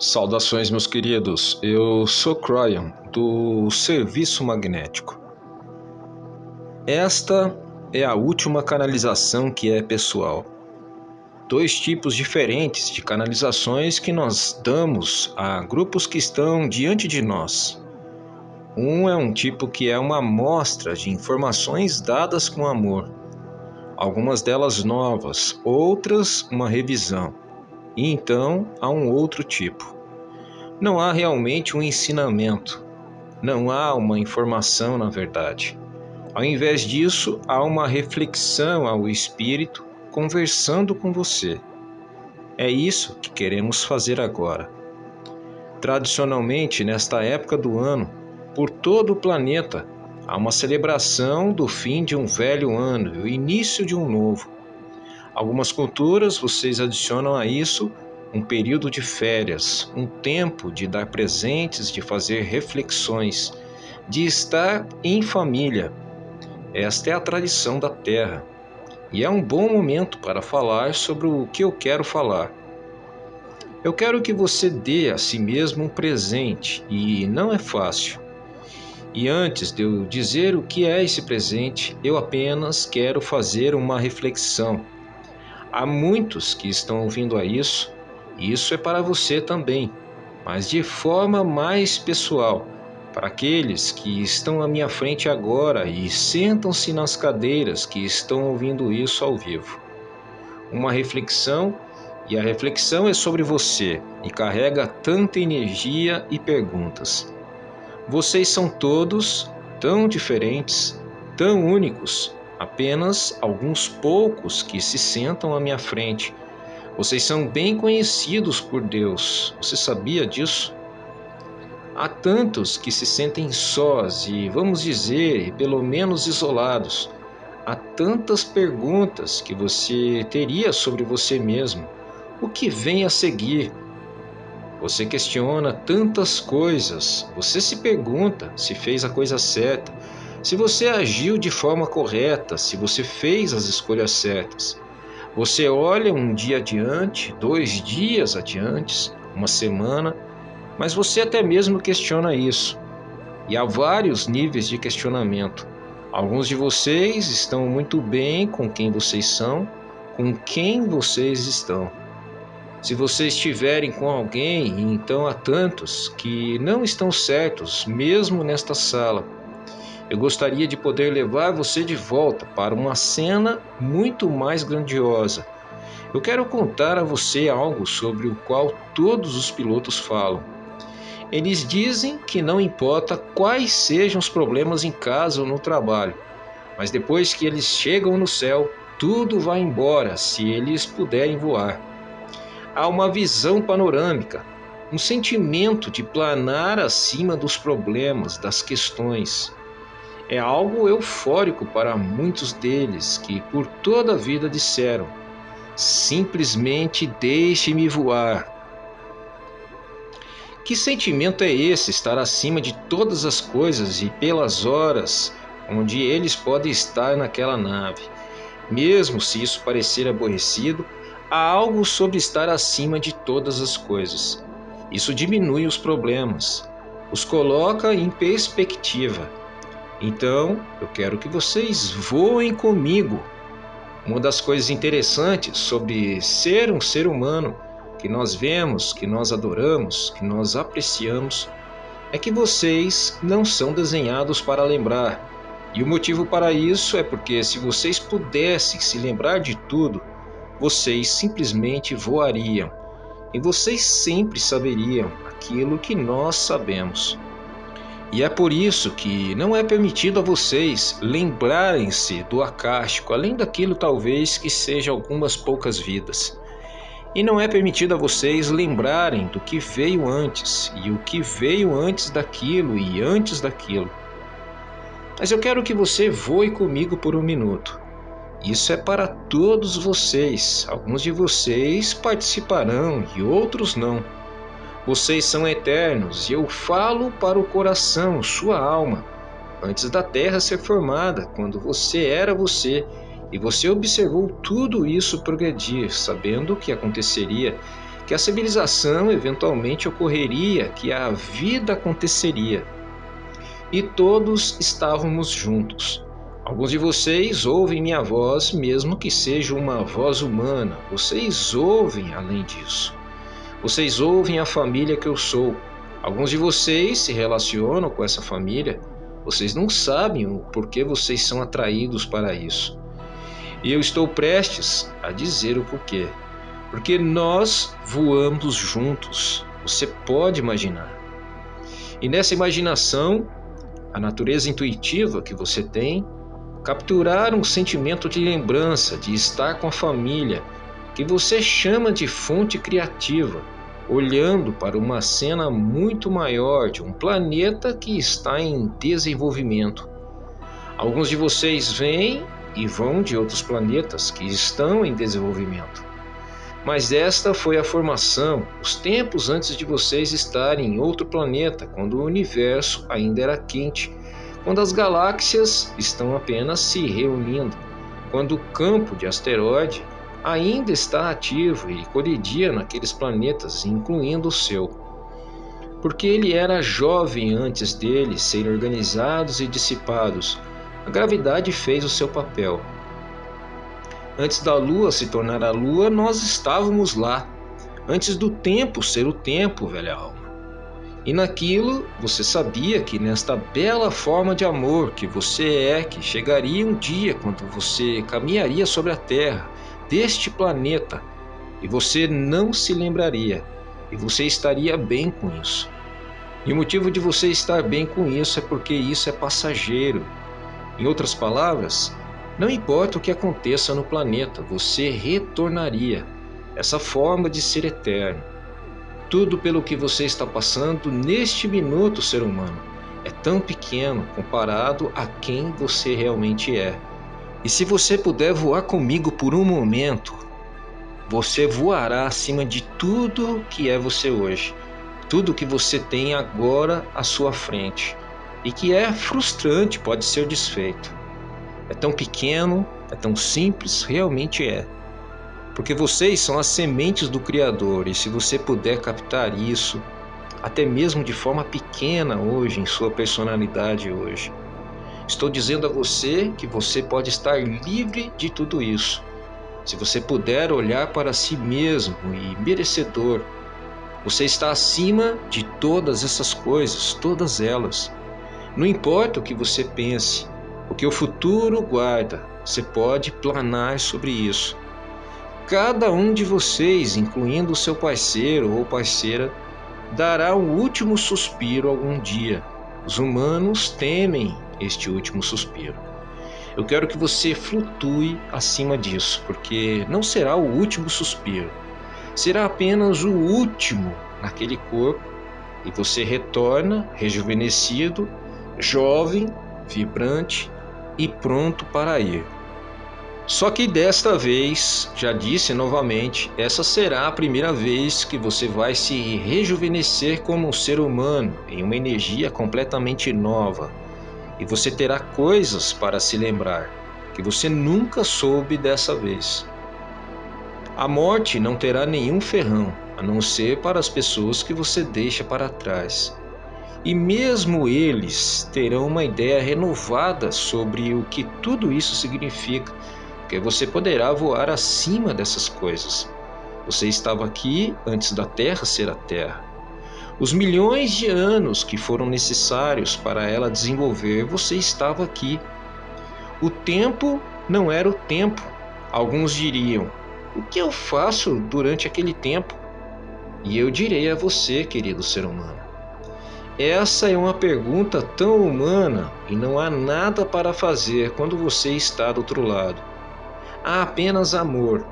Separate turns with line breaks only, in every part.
Saudações, meus queridos. Eu sou Cryon, do Serviço Magnético. Esta é a última canalização que é pessoal. Dois tipos diferentes de canalizações que nós damos a grupos que estão diante de nós. Um é um tipo que é uma amostra de informações dadas com amor, algumas delas novas, outras uma revisão, e então há um outro tipo. Não há realmente um ensinamento, não há uma informação na verdade. Ao invés disso, há uma reflexão ao espírito conversando com você. É isso que queremos fazer agora. Tradicionalmente, nesta época do ano, por todo o planeta, há uma celebração do fim de um velho ano e o início de um novo. Algumas culturas, vocês adicionam a isso um período de férias, um tempo de dar presentes, de fazer reflexões, de estar em família. Esta é a tradição da Terra. E é um bom momento para falar sobre o que eu quero falar. Eu quero que você dê a si mesmo um presente, e não é fácil. E antes de eu dizer o que é esse presente, eu apenas quero fazer uma reflexão. Há muitos que estão ouvindo a isso, e isso é para você também, mas de forma mais pessoal, para aqueles que estão à minha frente agora e sentam-se nas cadeiras que estão ouvindo isso ao vivo. Uma reflexão, e a reflexão é sobre você e carrega tanta energia e perguntas. Vocês são todos tão diferentes, tão únicos, apenas alguns poucos que se sentam à minha frente. Vocês são bem conhecidos por Deus. Você sabia disso? Há tantos que se sentem sós e, vamos dizer, pelo menos isolados. Há tantas perguntas que você teria sobre você mesmo. O que vem a seguir? Você questiona tantas coisas. Você se pergunta se fez a coisa certa, se você agiu de forma correta, se você fez as escolhas certas. Você olha um dia adiante, 2 dias adiante, uma semana, mas você até mesmo questiona isso. E há vários níveis de questionamento. Alguns de vocês estão muito bem com quem vocês são, com quem vocês estão. Se vocês estiverem com alguém, então há tantos que não estão certos, mesmo nesta sala. Eu gostaria de poder levar você de volta para uma cena muito mais grandiosa. Eu quero contar a você algo sobre o qual todos os pilotos falam. Eles dizem que não importa quais sejam os problemas em casa ou no trabalho, mas depois que eles chegam no céu, tudo vai embora se eles puderem voar. Há uma visão panorâmica, um sentimento de planar acima dos problemas, das questões. É algo eufórico para muitos deles que por toda a vida disseram: simplesmente deixe-me voar. Que sentimento é esse, estar acima de todas as coisas e pelas horas onde eles podem estar naquela nave? Mesmo se isso parecer aborrecido, há algo sobre estar acima de todas as coisas. Isso diminui os problemas, os coloca em perspectiva. Então, eu quero que vocês voem comigo. Uma das coisas interessantes sobre ser um ser humano que nós vemos, que nós adoramos, que nós apreciamos, é que vocês não são desenhados para lembrar. E o motivo para isso é porque se vocês pudessem se lembrar de tudo, vocês simplesmente voariam. E vocês sempre saberiam aquilo que nós sabemos. E é por isso que não é permitido a vocês lembrarem-se do acástico, além daquilo talvez que seja algumas poucas vidas. E não é permitido a vocês lembrarem do que veio antes, e o que veio antes daquilo e antes daquilo. Mas eu quero que você voe comigo por um minuto. Isso é para todos vocês. Alguns de vocês participarão e outros não. Vocês são eternos e eu falo para o coração, sua alma. Antes da terra ser formada, quando você era você, e você observou tudo isso progredir, sabendo o que aconteceria, que a civilização eventualmente ocorreria, que a vida aconteceria. E todos estávamos juntos. Alguns de vocês ouvem minha voz, mesmo que seja uma voz humana. Vocês ouvem além disso. Vocês ouvem a família que eu sou. Alguns de vocês se relacionam com essa família. Vocês não sabem o porquê vocês são atraídos para isso. E eu estou prestes a dizer o porquê. Porque nós voamos juntos. Você pode imaginar. E nessa imaginação, a natureza intuitiva que você tem, capturar um sentimento de lembrança, de estar com a família, que você chama de fonte criativa, olhando para uma cena muito maior de um planeta que está em desenvolvimento. Alguns de vocês vêm e vão de outros planetas que estão em desenvolvimento. Mas esta foi a formação, os tempos antes de vocês estarem em outro planeta, quando o universo ainda era quente, quando as galáxias estão apenas se reunindo, quando o campo de asteroide ainda está ativo e colidia naqueles planetas, incluindo o seu. Porque ele era jovem antes deles serem organizados e dissipados, a gravidade fez o seu papel. Antes da Lua se tornar a Lua, nós estávamos lá. Antes do tempo ser o tempo, velha alma. E naquilo, você sabia que nesta bela forma de amor que você é, que chegaria um dia quando você caminharia sobre a Terra, deste planeta, e você não se lembraria, e você estaria bem com isso. E o motivo de você estar bem com isso é porque isso é passageiro. Em outras palavras, não importa o que aconteça no planeta, você retornaria. Essa forma de ser eterno. Tudo pelo que você está passando neste minuto, ser humano, é tão pequeno comparado a quem você realmente é. E se você puder voar comigo por um momento, você voará acima de tudo que é você hoje. Tudo que você tem agora à sua frente. E que é frustrante, pode ser desfeito. É tão pequeno, é tão simples, realmente é. Porque vocês são as sementes do Criador, e se você puder captar isso, até mesmo de forma pequena hoje, em sua personalidade hoje, estou dizendo a você que você pode estar livre de tudo isso. Se você puder olhar para si mesmo e merecedor, você está acima de todas essas coisas, todas elas. Não importa o que você pense, o que o futuro guarda, você pode planar sobre isso. Cada um de vocês, incluindo o seu parceiro ou parceira, dará um último suspiro algum dia. Os humanos temem este último suspiro. Eu quero que você flutue acima disso, porque não será o último suspiro. Será apenas o último naquele corpo, e você retorna rejuvenescido, jovem, vibrante e pronto para ir. Só que desta vez, já disse novamente, essa será a primeira vez que você vai se rejuvenescer como um ser humano, em uma energia completamente nova. E você terá coisas para se lembrar, que você nunca soube dessa vez. A morte não terá nenhum ferrão, a não ser para as pessoas que você deixa para trás. E mesmo eles terão uma ideia renovada sobre o que tudo isso significa, porque você poderá voar acima dessas coisas. Você estava aqui antes da Terra ser a Terra. Os milhões de anos que foram necessários para ela desenvolver, você estava aqui. O tempo não era o tempo. Alguns diriam, o que eu faço durante aquele tempo? E eu direi a você, querido ser humano, essa é uma pergunta tão humana e não há nada para fazer quando você está do outro lado. Há apenas amor,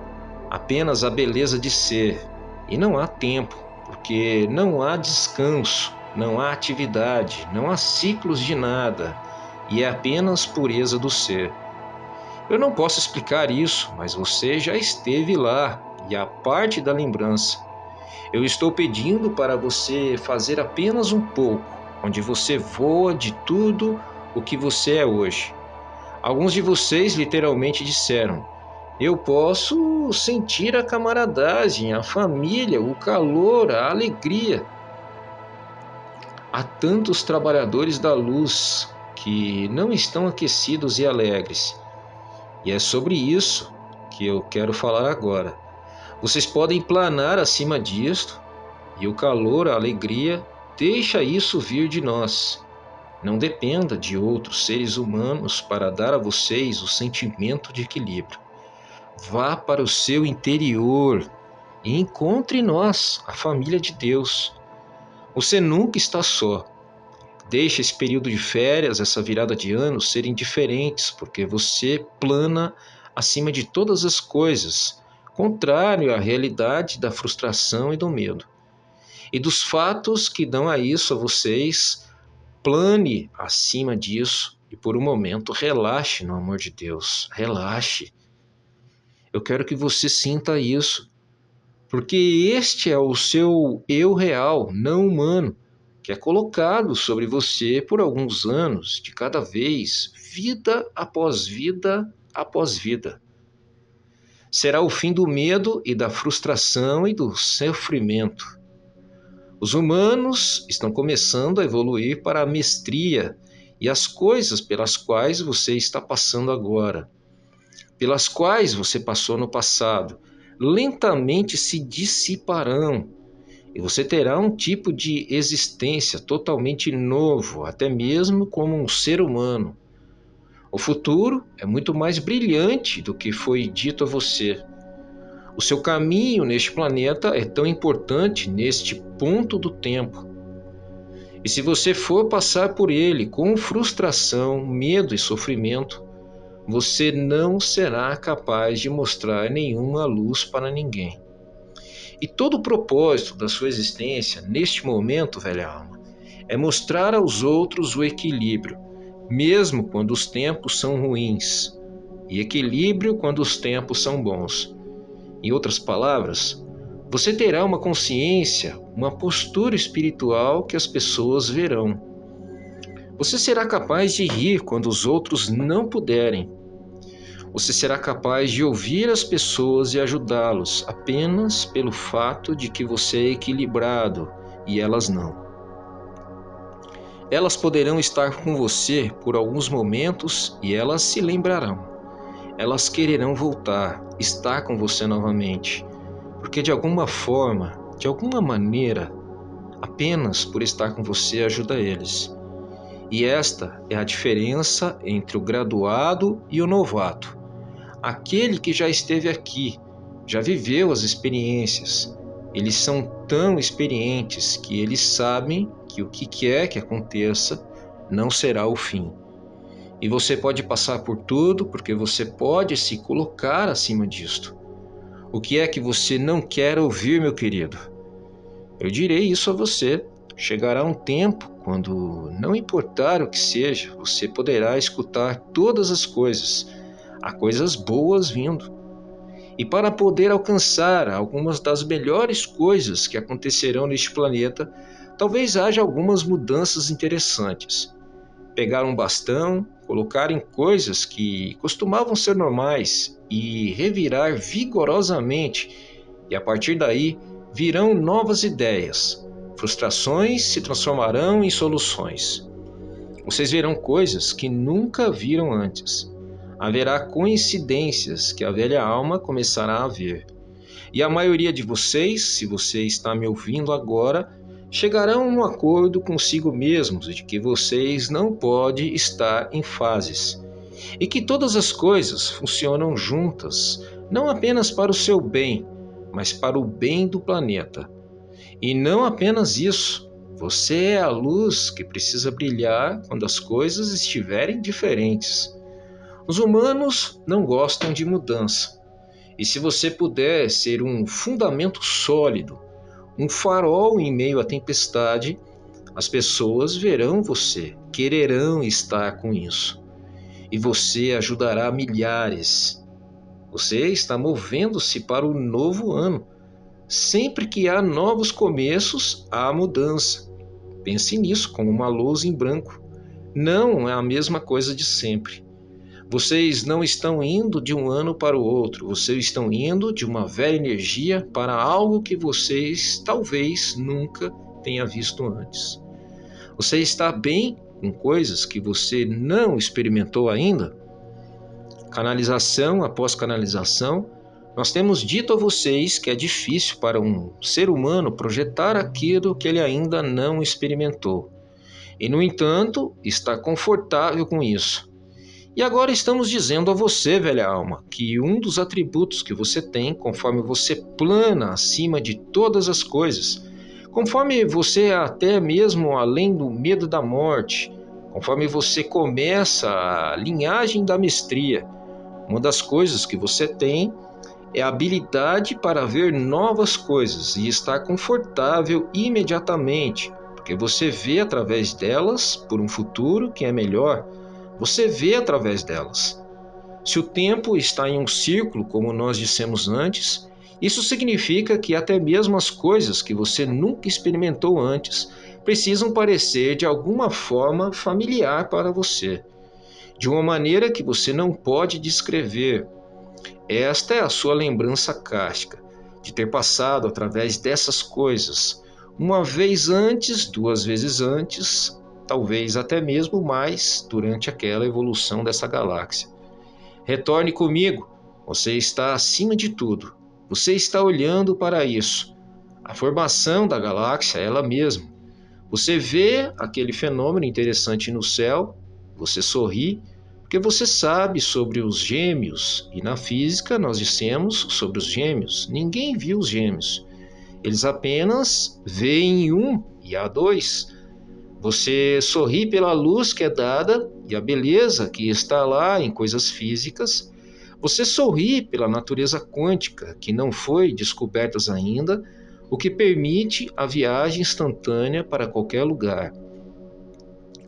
apenas a beleza de ser, e não há tempo, porque não há descanso, não há atividade, não há ciclos de nada, e é apenas pureza do ser. Eu não posso explicar isso, mas você já esteve lá, e a parte da lembrança. Eu estou pedindo para você fazer apenas um pouco, onde você voa de tudo o que você é hoje. Alguns de vocês literalmente disseram, Eu posso sentir a camaradagem, a família, o calor, a alegria. Há tantos trabalhadores da luz que não estão aquecidos e alegres. E é sobre isso que eu quero falar agora. Vocês podem planar acima disto, e o calor, a alegria, deixa isso vir de nós. Não dependa de outros seres humanos para dar a vocês o sentimento de equilíbrio. Vá para o seu interior e encontre nós, a família de Deus. Você nunca está só. Deixe esse período de férias, essa virada de ano, serem diferentes, porque você plana acima de todas as coisas, contrário à realidade da frustração e do medo. E dos fatos que dão a isso a vocês, plane acima disso e por um momento relaxe no amor de Deus. Relaxe. Eu quero que você sinta isso, porque este é o seu eu real, não humano, que é colocado sobre você por alguns anos, de cada vez, vida após vida após vida. Será o fim do medo e da frustração e do sofrimento. Os humanos estão começando a evoluir para a mestria e as coisas pelas quais você está passando agora, pelas quais você passou no passado, lentamente se dissiparão e você terá um tipo de existência totalmente novo, até mesmo como um ser humano. O futuro é muito mais brilhante do que foi dito a você. O seu caminho neste planeta é tão importante neste ponto do tempo. E se você for passar por ele com frustração, medo e sofrimento, você não será capaz de mostrar nenhuma luz para ninguém. E todo o propósito da sua existência, neste momento, velha alma, é mostrar aos outros o equilíbrio, mesmo quando os tempos são ruins, e equilíbrio quando os tempos são bons. Em outras palavras, você terá uma consciência, uma postura espiritual que as pessoas verão. Você será capaz de rir quando os outros não puderem. Você será capaz de ouvir as pessoas e ajudá-los apenas pelo fato de que você é equilibrado e elas não. Elas poderão estar com você por alguns momentos e elas se lembrarão. Elas quererão voltar, estar com você novamente, porque de alguma forma, de alguma maneira, apenas por estar com você ajuda eles. E esta é a diferença entre o graduado e o novato. Aquele que já esteve aqui, já viveu as experiências. Eles são tão experientes que eles sabem que o que quer que aconteça não será o fim. E você pode passar por tudo porque você pode se colocar acima disto. O que é que você não quer ouvir, meu querido? Eu direi isso a você. Chegará um tempo quando, não importar o que seja, você poderá escutar todas as coisas. Há coisas boas vindo. E para poder alcançar algumas das melhores coisas que acontecerão neste planeta, talvez haja algumas mudanças interessantes. Pegar um bastão, colocar em coisas que costumavam ser normais e revirar vigorosamente, e a partir daí virão novas ideias. Frustrações se transformarão em soluções. Vocês verão coisas que nunca viram antes. Haverá coincidências que a velha alma começará a ver. E a maioria de vocês, se você está me ouvindo agora, chegarão a um acordo consigo mesmos de que vocês não podem estar em fases. E que todas as coisas funcionam juntas, não apenas para o seu bem, mas para o bem do planeta. E não apenas isso, você é a luz que precisa brilhar quando as coisas estiverem diferentes. Os humanos não gostam de mudança. E se você puder ser um fundamento sólido, um farol em meio à tempestade, as pessoas verão você, quererão estar com isso. E você ajudará milhares. Você está movendo-se para o novo ano. Sempre que há novos começos, há mudança. Pense nisso como uma lousa em branco. Não é a mesma coisa de sempre. Vocês não estão indo de um ano para o outro, vocês estão indo de uma velha energia para algo que vocês talvez nunca tenha visto antes. Você está bem com coisas que você não experimentou ainda? Canalização após canalização, nós temos dito a vocês que é difícil para um ser humano projetar aquilo que ele ainda não experimentou. E, no entanto, está confortável com isso. E agora estamos dizendo a você, velha alma, que um dos atributos que você tem, conforme você plana acima de todas as coisas, conforme você até mesmo além do medo da morte, conforme você começa a linhagem da mestria, uma das coisas que você tem é a habilidade para ver novas coisas e estar confortável imediatamente, porque você vê através delas por um futuro que é melhor. Você vê através delas. Se o tempo está em um círculo, como nós dissemos antes, isso significa que até mesmo as coisas que você nunca experimentou antes precisam parecer de alguma forma familiar para você, de uma maneira que você não pode descrever. Esta é a sua lembrança kármica, de ter passado através dessas coisas, uma vez antes, duas vezes antes, talvez até mesmo mais durante aquela evolução dessa galáxia. Retorne comigo, você está acima de tudo, você está olhando para isso. A formação da galáxia é ela mesma. Você vê aquele fenômeno interessante no céu, você sorri, porque você sabe sobre os gêmeos, e na física nós dissemos sobre os gêmeos. Ninguém viu os gêmeos, eles apenas veem um e há dois. Você sorri pela luz que é dada e a beleza que está lá em coisas físicas. Você sorri pela natureza quântica que não foi descoberta ainda, o que permite a viagem instantânea para qualquer lugar.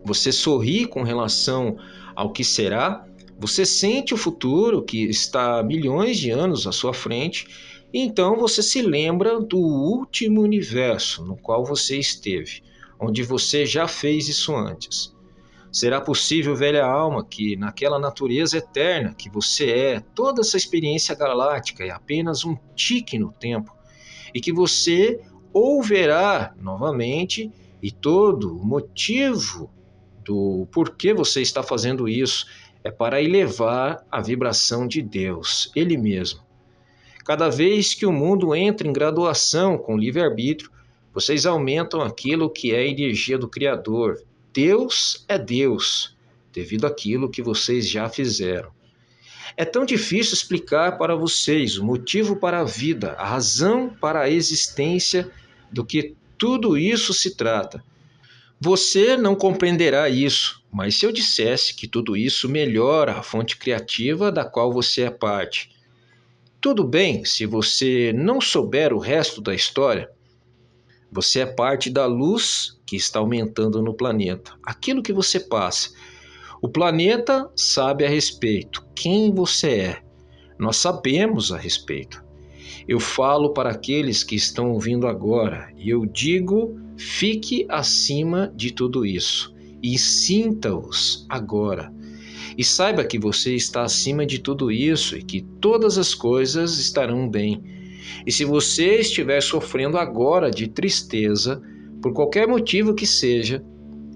Você sorri com relação ao que será, você sente o futuro que está milhões de anos à sua frente, e então você se lembra do último universo no qual você esteve, onde você já fez isso antes. Será possível, velha alma, que naquela natureza eterna que você é, toda essa experiência galáctica é apenas um tique no tempo, e que você ou verá novamente, e todo o motivo do porquê você está fazendo isso é para elevar a vibração de Deus, Ele mesmo. Cada vez que o mundo entra em graduação com livre-arbítrio, vocês aumentam aquilo que é a energia do Criador. Deus é Deus, devido àquilo que vocês já fizeram. É tão difícil explicar para vocês o motivo para a vida, a razão para a existência do que tudo isso se trata. Você não compreenderá isso, mas se eu dissesse que tudo isso melhora a fonte criativa da qual você é parte. Tudo bem se você não souber o resto da história. Você é parte da luz que está aumentando no planeta. Aquilo que você passa. O planeta sabe a respeito quem você é. Nós sabemos a respeito. Eu falo para aqueles que estão ouvindo agora e eu digo: fique acima de tudo isso e sinta-os agora. E saiba que você está acima de tudo isso e que todas as coisas estarão bem. E se você estiver sofrendo agora de tristeza, por qualquer motivo que seja,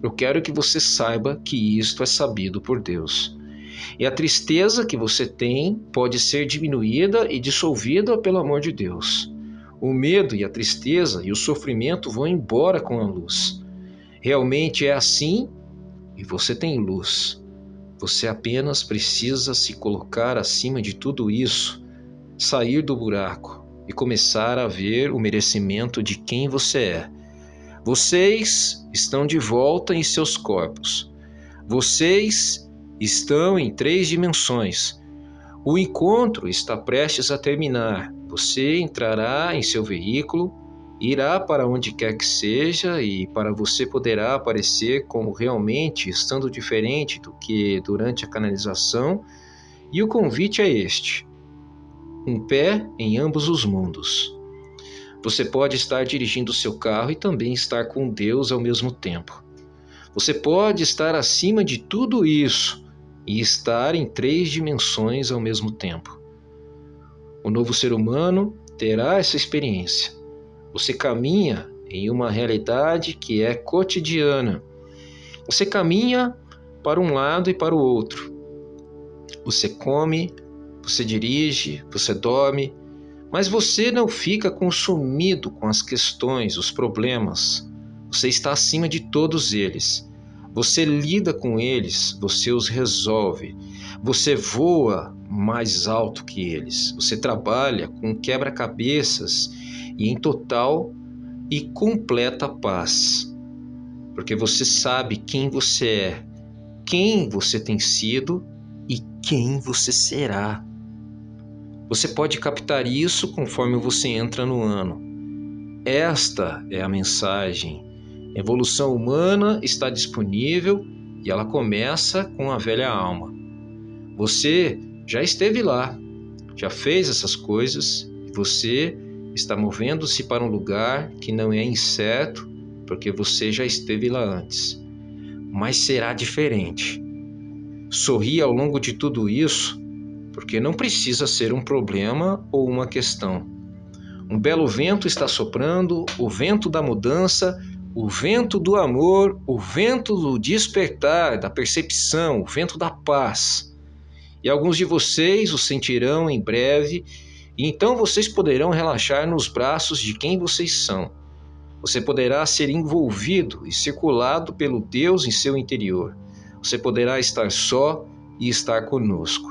eu quero que você saiba que isto é sabido por Deus. E a tristeza que você tem pode ser diminuída e dissolvida pelo amor de Deus. O medo e a tristeza e o sofrimento vão embora com a luz. Realmente é assim e você tem luz. Você apenas precisa se colocar acima de tudo isso, sair do buraco e começar a ver o merecimento de quem você é. Vocês estão de volta em seus corpos. Vocês estão em 3 dimensões. O encontro está prestes a terminar. Você entrará em seu veículo, irá para onde quer que seja e para você poderá aparecer como realmente estando diferente do que durante a canalização. E o convite é este: um pé em ambos os mundos. Você pode estar dirigindo o seu carro e também estar com Deus ao mesmo tempo. Você pode estar acima de tudo isso, e estar em 3 dimensões ao mesmo tempo. O novo ser humano terá essa experiência. Você caminha em uma realidade que é cotidiana. Você caminha para um lado e para o outro. Você come, você dirige, você dorme, mas você não fica consumido com as questões, os problemas. Você está acima de todos eles. Você lida com eles, você os resolve. Você voa mais alto que eles. Você trabalha com quebra-cabeças e em total e completa paz. Porque você sabe quem você é, quem você tem sido e quem você será. Você pode captar isso conforme você entra no ano. Esta é a mensagem. A evolução humana está disponível e ela começa com a velha alma. Você já esteve lá, já fez essas coisas e você está movendo-se para um lugar que não é incerto porque você já esteve lá antes. Mas será diferente. Sorri ao longo de tudo isso, porque não precisa ser um problema ou uma questão. Um belo vento está soprando, o vento da mudança, o vento do amor, o vento do despertar, da percepção, o vento da paz. E alguns de vocês o sentirão em breve, e então vocês poderão relaxar nos braços de quem vocês são. Você poderá ser envolvido e circulado pelo Deus em seu interior. Você poderá estar só e estar conosco.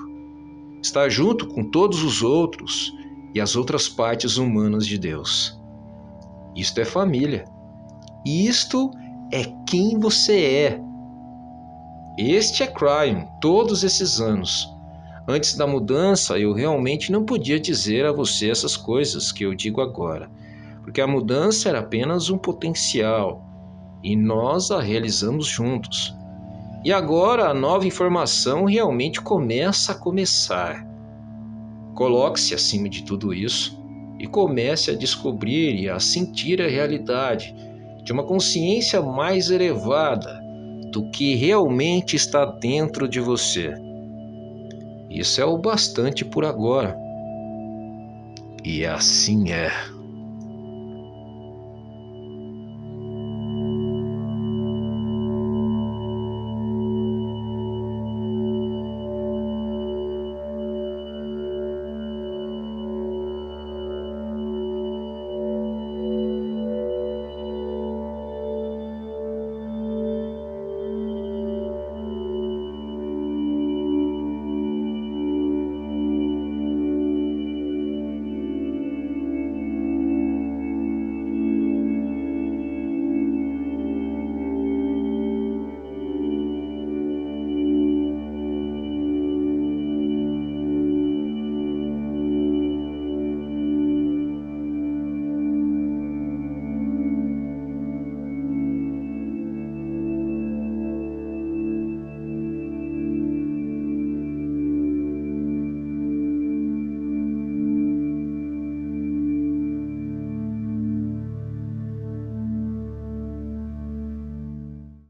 Estar junto com todos os outros e as outras partes humanas de Deus. Isto é família. Isto é quem você é. Este é Cryon, todos esses anos. Antes da mudança, eu realmente não podia dizer a você essas coisas que eu digo agora, porque a mudança era apenas um potencial e nós a realizamos juntos. E agora a nova informação realmente começa a começar. Coloque-se acima de tudo isso e comece a descobrir e a sentir a realidade de uma consciência mais elevada do que realmente está dentro de você. Isso é o bastante por agora. E assim é.